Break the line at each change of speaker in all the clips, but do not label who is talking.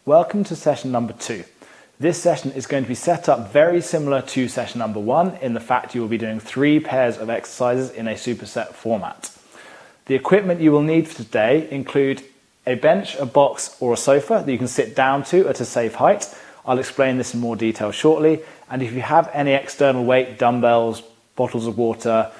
Welcome to session number 2. This session is going to be set up very similar to session number 1 in the fact you will be doing 3 pairs of exercises in a superset format. The equipment you will need for today include a bench, a box or a sofa that you can sit down to at a safe height. I'll explain this in more detail shortly, and if you have any external weight, dumbbells, bottles of water,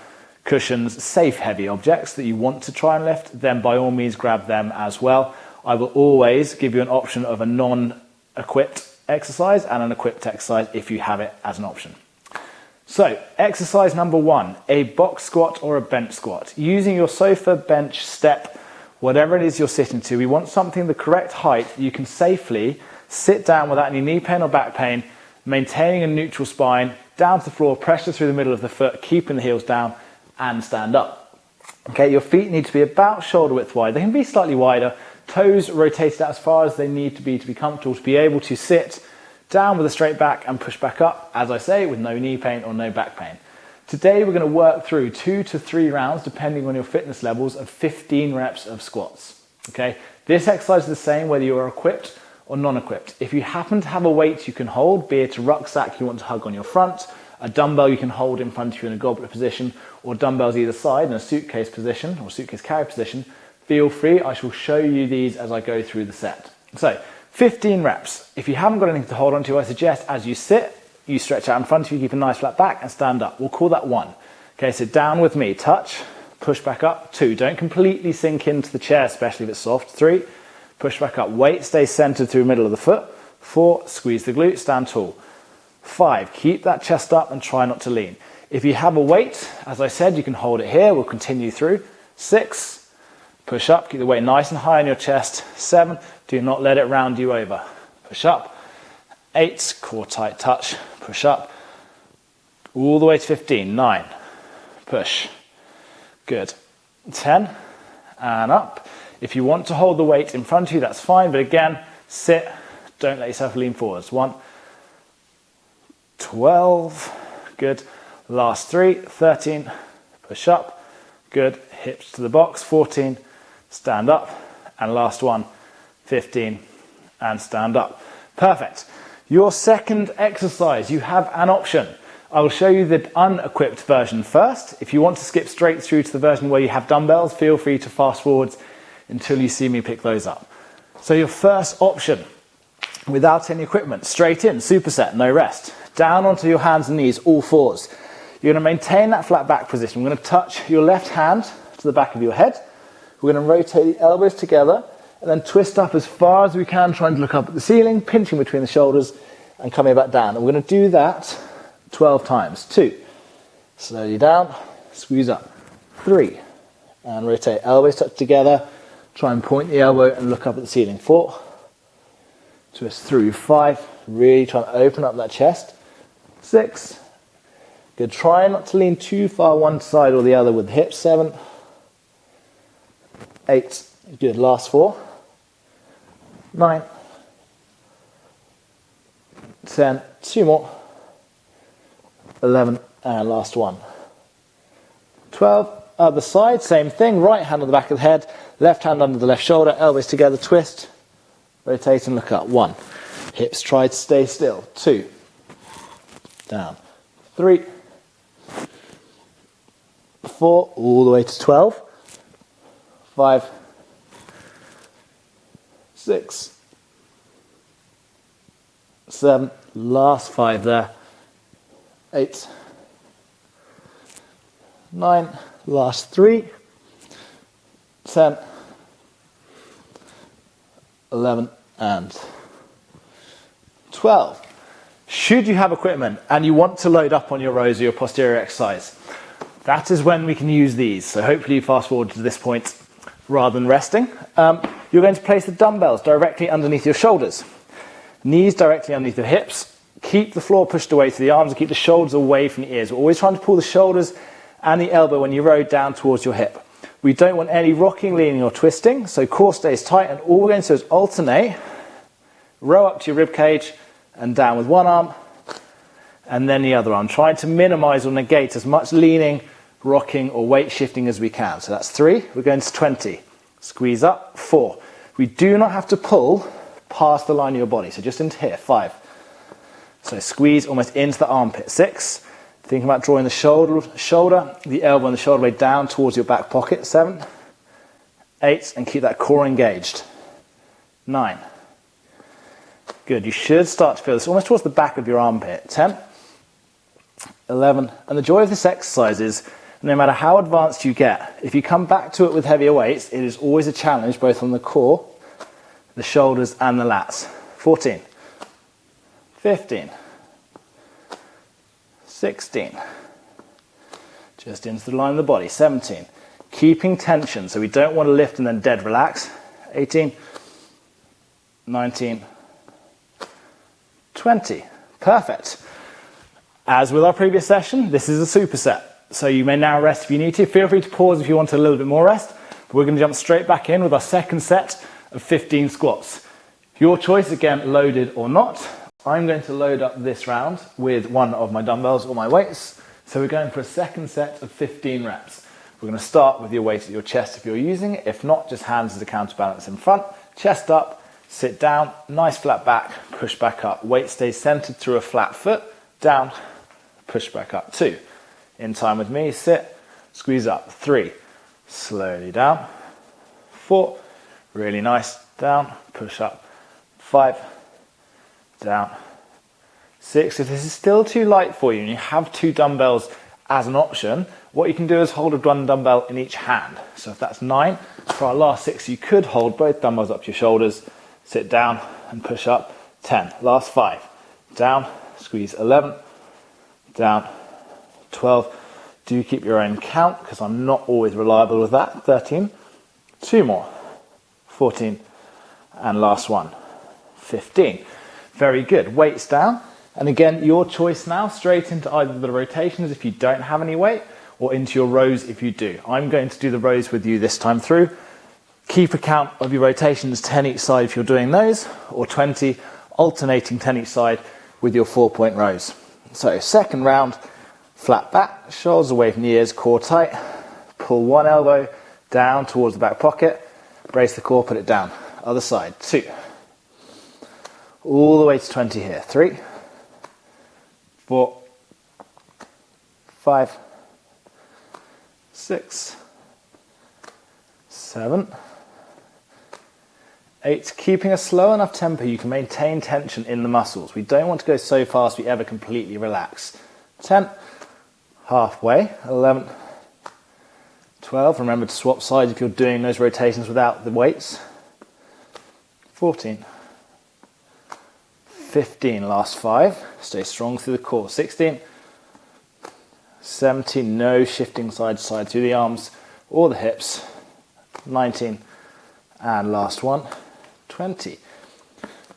cushions, safe heavy objects that you want to try and lift, then by all means grab them as well. I will always give you an option of a non-equipped exercise and an equipped exercise if you have it as an option. So, exercise number 1, a box squat or a bench squat. Using your sofa, bench, step, whatever it is you're sitting to, we want something the correct height you can safely sit down without any knee pain or back pain, maintaining a neutral spine, down to the floor, pressure through the middle of the foot, keeping the heels down, and stand up. Okay, your feet need to be about shoulder width wide. They can be slightly wider, toes rotated out as far as they need to be comfortable to be able to sit down with a straight back and push back up, as I say, with no knee pain or no back pain. Today we're going to work through 2 to 3 rounds, depending on your fitness levels, of 15 reps of squats. Okay, this exercise is the same whether you are equipped or non-equipped. If you happen to have a weight you can hold, be it a rucksack you want to hug on your front, a dumbbell you can hold in front of you in a goblet position, or dumbbells either side in a suitcase position or suitcase carry position, feel free. I shall show you these as I go through the set. So, 15 reps. If you haven't got anything to hold on to, I suggest as you sit, you stretch out in front of you, keep a nice flat back and stand up. We'll call that 1. Okay, so down with me, touch, push back up. 2, don't completely sink into the chair, especially if it's soft. 3, push back up. Weight stays centered through the middle of the foot. 4, squeeze the glute, stand tall. 5, keep that chest up and try not to lean. If you have a weight, as I said, you can hold it here. We'll continue through. 6, push up, keep the weight nice and high on your chest. 7, do not let it round you over. Push up. 8, core tight touch, push up. All the way to 15. 9, push. Good. 10, and up. If you want to hold the weight in front of you, that's fine, but again, sit, don't let yourself lean forwards. 1, 12, good. Last 3, 13, push up, good. Hips to the box, 14, stand up, and last one, 15, and stand up. Perfect. Your second exercise, you have an option. I will show you the unequipped version first. If you want to skip straight through to the version where you have dumbbells, feel free to fast forwards until you see me pick those up. So your first option, without any equipment, straight in, superset, no rest. Down onto your hands and knees, all fours. You're going to maintain that flat back position. We're going to touch your left hand to the back of your head. We're going to rotate the elbows together and then twist up as far as we can, trying to look up at the ceiling, pinching between the shoulders and coming back down. And we're going to do that 12 times. 2, slowly down, squeeze up. 3, and rotate, elbows touch together. Try and point the elbow and look up at the ceiling. 4, twist through. 5, really try and open up that chest. 6, good. Try not to lean too far one side or the other with the hips. 7, 8, good. Last 4, 9, 10, 2 more, 11, and last 1. 12, other side, same thing. Right hand on the back of the head, left hand under the left shoulder, elbows together, twist, rotate and look up. 1, hips try to stay still. 2, down. 3, 4, all the way to 12. 5, 6, 7, last 5 there. 8, 9, last 3, 10, 11, and 12. Should you have equipment and you want to load up on your rows or your posterior exercise, that is when we can use these. So hopefully you fast forward to this point rather than resting. You're going to place the dumbbells directly underneath your shoulders. Knees directly underneath your hips. Keep the floor pushed away to the arms and keep the shoulders away from the ears. We're always trying to pull the shoulders and the elbow when you row down towards your hip. We don't want any rocking, leaning or twisting, so core stays tight, and all we're going to do is alternate, row up to your rib cage and down with one arm and then the other arm, trying to minimize or negate as much leaning, rocking or weight shifting as we can. So that's 3, we're going to 20. Squeeze up, 4. We do not have to pull past the line of your body. So just into here, 5. So squeeze almost into the armpit, 6. Think about drawing the shoulder, the elbow and the shoulder blade down towards your back pocket, 7. 8, and keep that core engaged. 9. Good, you should start to feel this almost towards the back of your armpit. 10. 11. And the joy of this exercise is, no matter how advanced you get, if you come back to it with heavier weights, it is always a challenge both on the core, the shoulders and the lats. 14. 15. 16. Just into the line of the body. 17. Keeping tension, so we don't want to lift and then dead relax. 18. 19. 20. Perfect. As with our previous session, this is a superset. So you may now rest if you need to. Feel free to pause if you want a little bit more rest. But we're going to jump straight back in with our second set of 15 squats. Your choice, again, loaded or not. I'm going to load up this round with one of my dumbbells or my weights. So we're going for a second set of 15 reps. We're going to start with your weight at your chest if you're using it. If not, just hands as a counterbalance in front. Chest up, sit down, nice flat back, push back up. Weight stays centered through a flat foot. Down, push back up. 2. In time with me, sit, squeeze up. 3. Slowly down. 4. Really nice. Down, push up. 5. Down. 6. If this is still too light for you and you have 2 dumbbells as an option, what you can do is hold one dumbbell in each hand. So if that's 9, for our last 6, you could hold both dumbbells up to your shoulders, sit down and push up. 10. Last 5. Down, squeeze. 11. Down. 12. Do keep your own count because I'm not always reliable with that. 13. 2 more. 14. And last one. 15. Very good. Weights down. And again, your choice now, straight into either the rotations if you don't have any weight, or into your rows if you do. I'm going to do the rows with you this time through. Keep a count of your rotations, 10 each side if you're doing those, or 20, alternating 10 each side with your 4-point rows. So second round, flat back, shoulders away from the ears, core tight. Pull one elbow down towards the back pocket. Brace the core, put it down. Other side, 2. All the way to 20 here. 3, 4, 5, 6, 7, 8. Keeping a slow enough tempo you can maintain tension in the muscles. We don't want to go so fast we ever completely relax. 10, halfway. 11, 12. Remember to swap sides if you're doing those rotations without the weights. 14, 15, last 5. Stay strong through the core. 16, 17, no shifting side to side through the arms or the hips. 19, and last one, 20.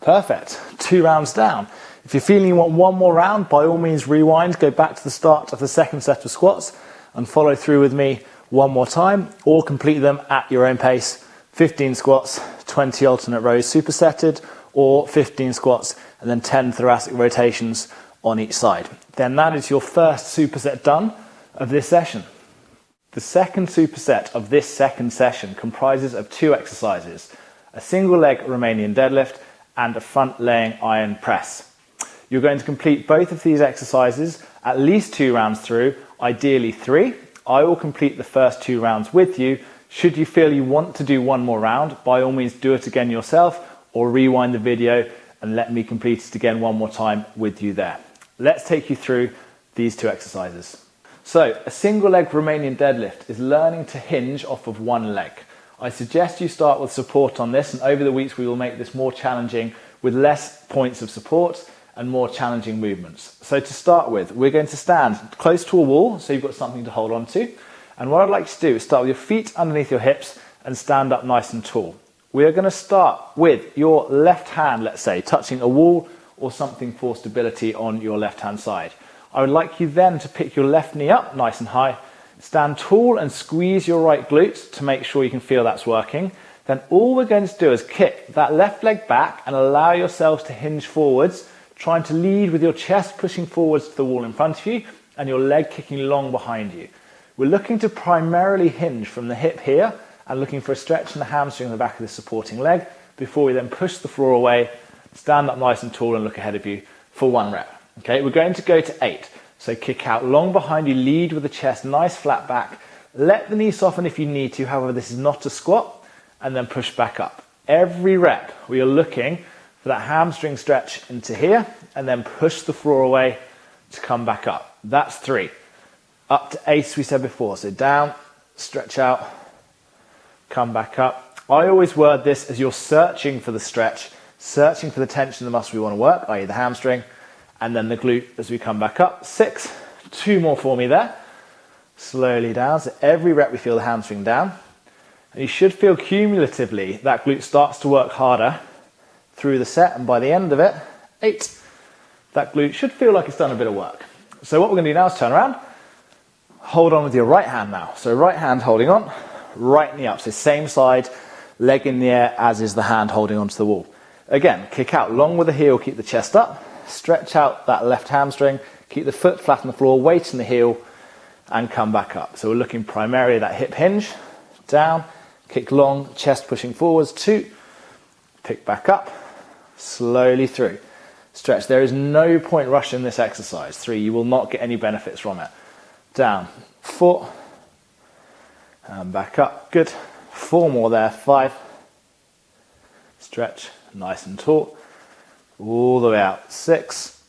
Perfect. 2 rounds down. If you're feeling you want one more round, by all means rewind, go back to the start of the second set of squats and follow through with me one more time, or complete them at your own pace. 15 squats, 20 alternate rows supersetted, or 15 squats and then 10 thoracic rotations on each side. Then that is your first superset done of this session. The second superset of this second session comprises of 2 exercises, a single leg Romanian deadlift and a front laying iron press. You're going to complete both of these exercises at least 2 rounds through, ideally 3. I will complete the first 2 rounds with you. Should you feel you want to do one more round, by all means do it again yourself or rewind the video and let me complete it again one more time with you there. Let's take you through these 2 exercises. So, a single leg Romanian deadlift is learning to hinge off of one leg. I suggest you start with support on this, and over the weeks we will make this more challenging with less points of support and more challenging movements. So to start with, we're going to stand close to a wall so you've got something to hold on to. And what I'd like you to do is start with your feet underneath your hips and stand up nice and tall. We are going to start with your left hand, let's say, touching a wall or something for stability on your left hand side. I would like you then to pick your left knee up nice and high, stand tall and squeeze your right glute to make sure you can feel that's working. Then all we're going to do is kick that left leg back and allow yourselves to hinge forwards, trying to lead with your chest pushing forwards to the wall in front of you and your leg kicking long behind you. We're looking to primarily hinge from the hip here and looking for a stretch in the hamstring in the back of the supporting leg, before we then push the floor away, stand up nice and tall and look ahead of you for 1 rep. Okay, we're going to go to 8. So kick out long behind you, lead with the chest, nice flat back. Let the knee soften if you need to, however, this is not a squat, and then push back up. Every rep, we are looking for that hamstring stretch into here, and then push the floor away to come back up. That's 3. Up to 8, as we said before. So down, stretch out, come back up. I always word this as you're searching for the stretch, searching for the tension of the muscle we want to work, i.e. the hamstring, and then the glute as we come back up. 6, 2 more for me there. Slowly down, so every rep we feel the hamstring down. And you should feel cumulatively that glute starts to work harder through the set, and by the end of it, 8, that glute should feel like it's done a bit of work. So what we're going to do now is turn around, hold on with your right hand now. So right hand holding on, right knee up. So same side, leg in the air as is the hand holding onto the wall. Again, kick out long with the heel, keep the chest up, stretch out that left hamstring, keep the foot flat on the floor, weight in the heel, and come back up. So we're looking primarily at that hip hinge, down, kick long, chest pushing forwards, 2, pick back up, slowly through. Stretch. There is no point rushing this exercise. 3, you will not get any benefits from it. Down, 4, and back up, good. 4 more there, 5, stretch, nice and tall, all the way out, 6,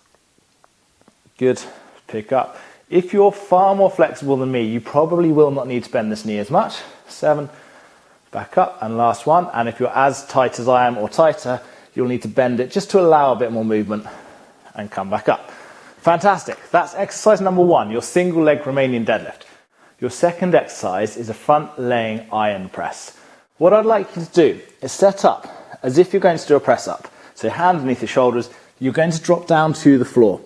good, pick up. If you're far more flexible than me, you probably will not need to bend this knee as much. 7, back up, and last 1. And if you're as tight as I am or tighter, you'll need to bend it just to allow a bit more movement and come back up. Fantastic. That's exercise number 1, your single leg Romanian deadlift. Your second exercise is a front laying iron press. What I'd like you to do is set up as if you're going to do a press up. So hands underneath your shoulders, you're going to drop down to the floor.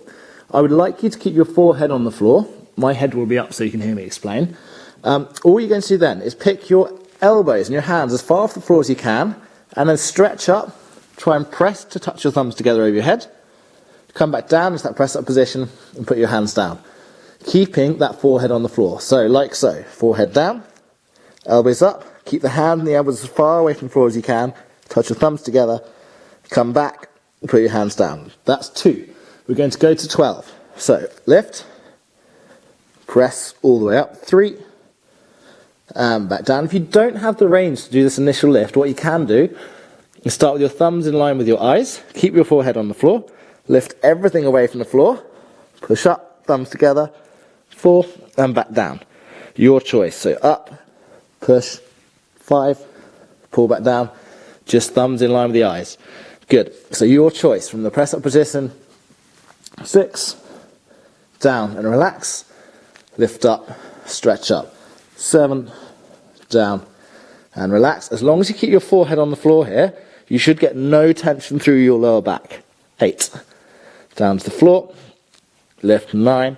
I would like you to keep your forehead on the floor. My head will be up so you can hear me explain. All you're going to do then is pick your elbows and your hands as far off the floor as you can, and then stretch up. Try and press to touch your thumbs together over your head. Come back down into that press up position and put your hands down, keeping that forehead on the floor. So like so, forehead down, elbows up, keep the hand and the elbows as far away from the floor as you can, touch your thumbs together, come back, and put your hands down. That's 2. We're going to go to 12. So lift, press all the way up, 3, and back down. If you don't have the range to do this initial lift, what you can do is start with your thumbs in line with your eyes, keep your forehead on the floor, lift everything away from the floor, push up, thumbs together, 4, and back down. Your choice. So up, push, 5, pull back down, just thumbs in line with the eyes. Good. So your choice from the press up position. 6, down and relax, lift up, stretch up. 7, down and relax. As long as you keep your forehead on the floor here, you should get no tension through your lower back. 8, down to the floor, lift 9.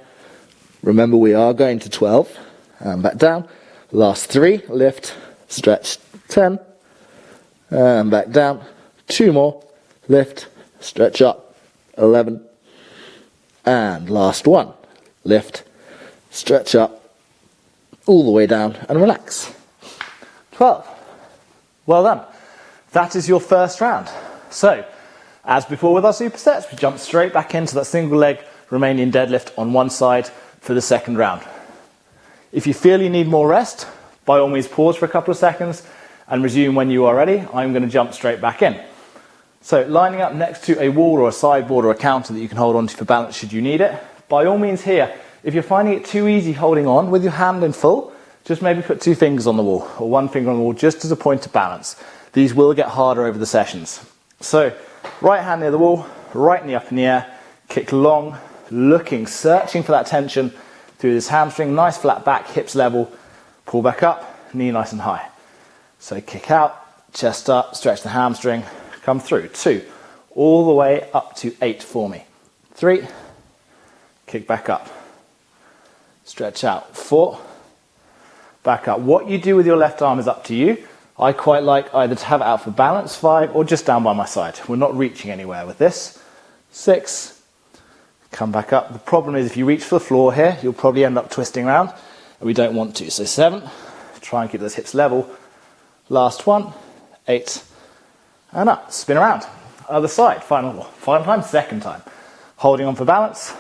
Remember, we are going to 12, and back down. Last 3, lift, stretch, 10, and back down. 2 more, lift, stretch up, 11, and last 1, lift, stretch up, all the way down, and relax. 12. Well done. That is your first round. So, as before with our supersets, we jump straight back into that single leg Romanian deadlift on one side for the second round. If you feel you need more rest, by all means pause for a couple of seconds and resume when you are ready. I'm going to jump straight back in. So lining up next to a wall or a sideboard or a counter that you can hold onto for balance should you need it. By all means here, if you're finding it too easy holding on with your hand in full, just maybe put 2 fingers on the wall or 1 finger on the wall just as a point of balance. These will get harder over the sessions. So right hand near the wall, right knee up in the air, kick long, looking, searching for that tension through this hamstring, nice flat back, hips level, pull back up, knee nice and high. So kick out, chest up, stretch the hamstring, come through. 2, all the way up to 8 for me. 3, kick back up, stretch out. 4, back up. What you do with your left arm is up to you. I quite like either to have it out for balance, 5, or just down by my side. We're not reaching anywhere with this. 6, come back up. The problem is if you reach for the floor here, you'll probably end up twisting around, and we don't want to. So 7, try and keep those hips level. Last 1, 8, and up. Spin around. Other side, final time, second time. Holding on for balance.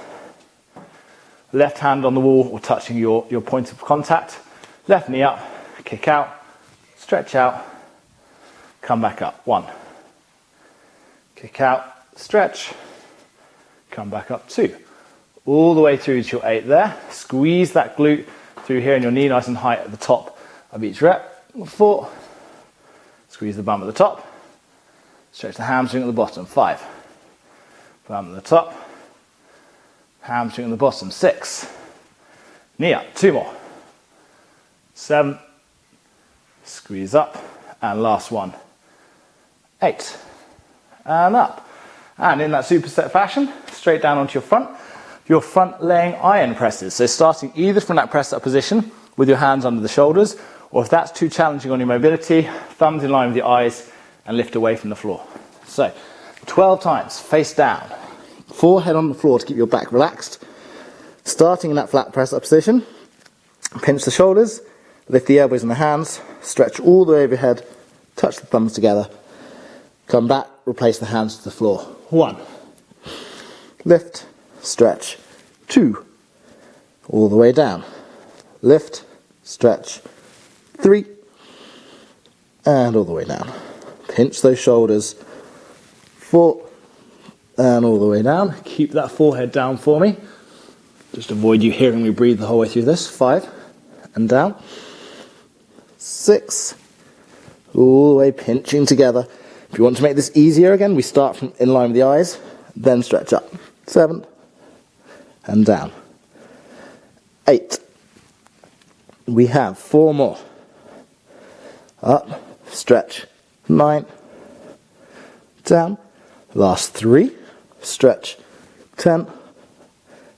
Left hand on the wall or touching your point of contact. Left knee up, kick out, stretch out, come back up. 1. Kick out, stretch, come back up. 2. All the way through to your 8 there. Squeeze that glute through here and your knee nice and high at the top of each rep. 4. Squeeze the bum at the top. Stretch the hamstring at the bottom. 5. Bum at the top. Hamstring at the bottom. 6. Knee up. 2 more. 7. Squeeze up. And last one. 8. And up. And in that superset fashion, straight down onto your front laying iron presses. So starting either from that press up position with your hands under the shoulders, or if that's too challenging on your mobility, thumbs in line with your eyes and lift away from the floor. So 12 times, face down, forehead on the floor to keep your back relaxed. Starting in that flat press up position, pinch the shoulders, lift the elbows and the hands, stretch all the way overhead, touch the thumbs together, come back, replace the hands to the floor. 1, lift, stretch. 2, all the way down, lift, stretch. 3, and all the way down. Pinch those shoulders. 4, and all the way down. Keep that forehead down for me. Just avoid you hearing me breathe the whole way through this. 5, and down. 6, all the way pinching together. If you want to make this easier again, we start from in line with the eyes, then stretch up. 7, and down. 8. We have 4 more. Up, stretch. 9, down. Last 3, stretch. 10.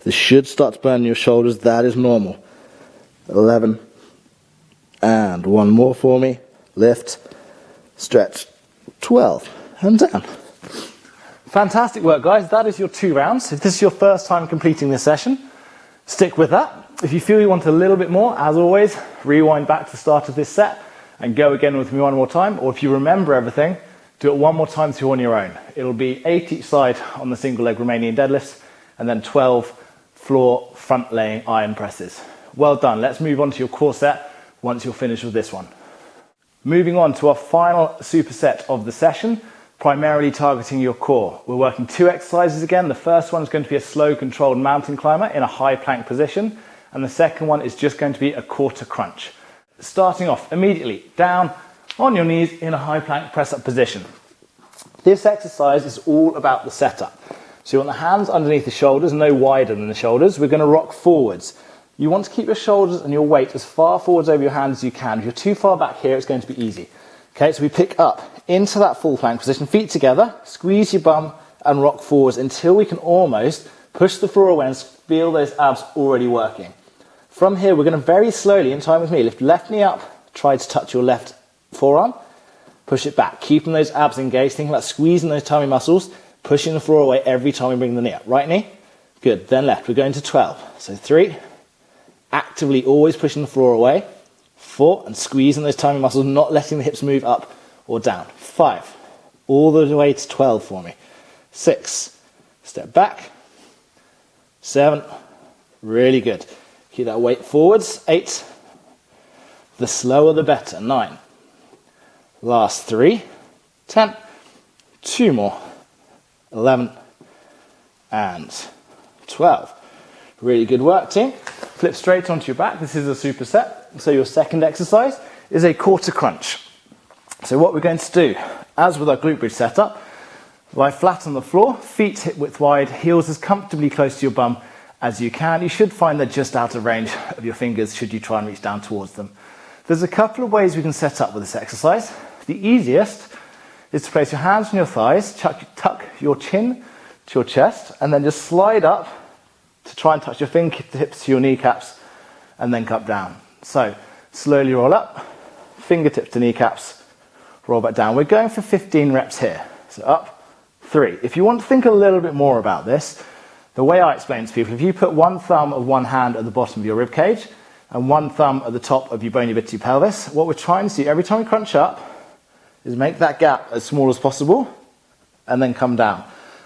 This should start to burn your shoulders, that is normal. 11, and 1 more for me. Lift, stretch. 12, and down. Fantastic work, guys. That is your 2 rounds. If this is your first time completing this session, stick with that. If you feel you want a little bit more, as always, rewind back to the start of this set and go again with me 1 more time. Or if you remember everything, do it 1 more time so you're on your own. It'll be 8 each side on the single leg Romanian deadlifts and then 12 floor front laying iron presses. Well done. Let's move on to your core set once you're finished with this one. Moving on to our final superset of the session, primarily targeting your core. We're working 2 exercises again. The first one is going to be a slow controlled mountain climber in a high plank position, and the second one is just going to be a quarter crunch. Starting off immediately down on your knees in a high plank press up position. This exercise is all about the setup. So you want the hands underneath the shoulders, no wider than the shoulders. We're going to rock forwards. You want to keep your shoulders and your weight as far forwards over your hands as you can. If you're too far back here, it's going to be easy. Okay, so we pick up into that full plank position, feet together, squeeze your bum and rock forwards until we can almost push the floor away and feel those abs already working. From here, we're going to very slowly, in time with me, lift left knee up, try to touch your left forearm, push it back, keeping those abs engaged, thinking about squeezing those tummy muscles, pushing the floor away every time we bring the knee up. Right knee, good, then left, we're going to 12. So 3, actively always pushing the floor away. 4, and squeezing those tummy muscles, not letting the hips move up or down. 5, all the way to 12 for me. 6, step back. 7, really good. Keep that weight forwards. 8, the slower the better. 9, last 3, 10, 2 more, 11, and 12. Really good work, team. Flip straight onto your back. This is a superset. So your second exercise is a quarter crunch. So what we're going to do, as with our glute bridge setup, lie flat on the floor, feet hip width wide, heels as comfortably close to your bum as you can. You should find they're just out of range of your fingers should you try and reach down towards them. There's a couple of ways we can set up with this exercise. The easiest is to place your hands on your thighs, tuck your chin to your chest, and then just slide up to try and touch your fingertips to your kneecaps and then come down. So slowly roll up, fingertips to kneecaps, roll back down. We're going for 15 reps here. So up, 3. If you want to think a little bit more about this, the way I explain to people, if you put one thumb of one hand at the bottom of your rib cage and one thumb at the top of your bony bit of your pelvis, what we're trying to do every time we crunch up, is make that gap as small as possible and then come down.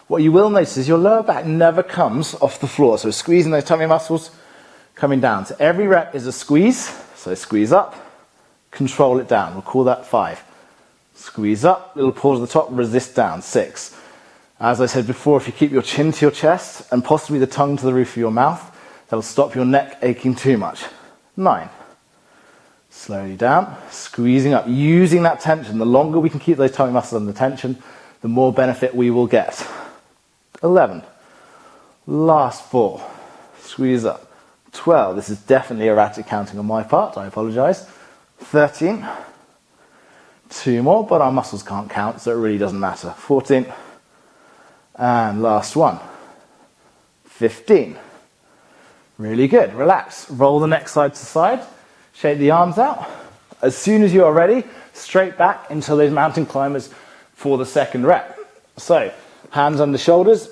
What you will notice is your lower back never comes off the floor. So squeezing those tummy muscles, coming down. So every rep is a squeeze. So squeeze up, control it down. We'll call that 5. Squeeze up, little pause at the top, resist down, 6. As I said before, if you keep your chin to your chest and possibly the tongue to the roof of your mouth, that'll stop your neck aching too much. 9. Slowly down, squeezing up, using that tension. The longer we can keep those tummy muscles under tension, the more benefit we will get. 11. Last 4. Squeeze up. 12. This is definitely erratic counting on my part. I apologize. 13. 2 more, but our muscles can't count, so it really doesn't matter. 14. And last one. 15. Really good. Relax. Roll the neck side to side. Shake the arms out. As soon as you are ready, straight back into those mountain climbers for the second rep. So, hands under shoulders,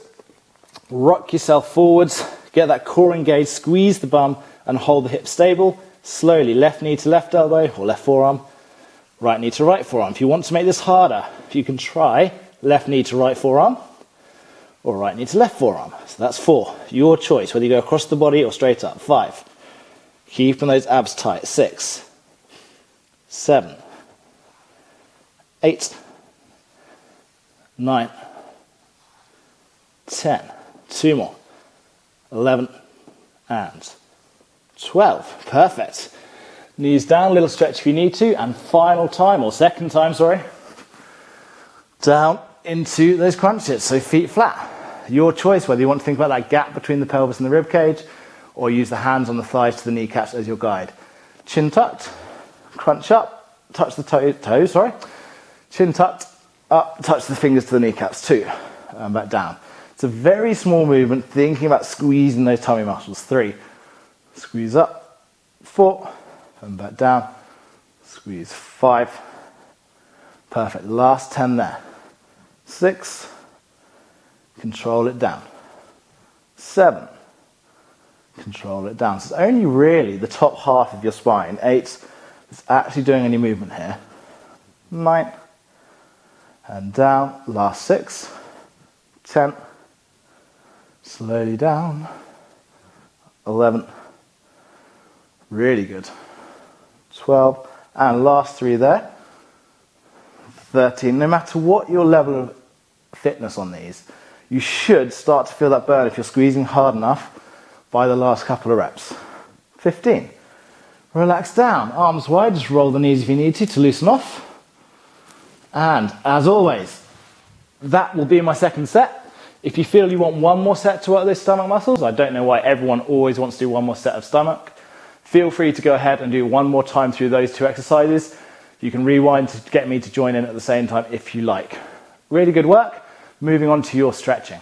rock yourself forwards, get that core engaged, squeeze the bum and hold the hips stable. Slowly, left knee to left elbow or left forearm, right knee to right forearm. If you want to make this harder, you can try left knee to right forearm or right knee to left forearm. So that's 4. Your choice, whether you go across the body or straight up. 5. Keeping those abs tight. 6. 7. 8. 9. 10. 2 more. 11 and 12. Perfect. Knees down, little stretch if you need to, and final time, or second time, sorry, down into those crunches, so feet flat. Your choice whether you want to think about that gap between the pelvis and the rib cage, or use the hands on the thighs to the kneecaps as your guide. Chin tucked, crunch up, touch the toes, chin tucked, up, touch the fingers to the kneecaps too, and back down. It's a very small movement, thinking about squeezing those tummy muscles. 3, squeeze up, 4, and back down, squeeze, 5, perfect, last 10 there, 6, control it down, 7, control it down. So it's only really the top half of your spine, 8, is actually doing any movement here, 9, and down, last 6, 10, slowly down, 11, really good, 12, and last 3 there, 13. No matter what your level of fitness on these, you should start to feel that burn if you're squeezing hard enough by the last couple of reps. 15. Relax down, arms wide, just roll the knees if you need to loosen off. And as always, that will be my second set. If you feel you want one more set to work those stomach muscles, I don't know why everyone always wants to do one more set of stomach. Feel free to go ahead and do one more time through those 2 exercises. You can rewind to get me to join in at the same time if you like. Really good work. Moving on to your stretching.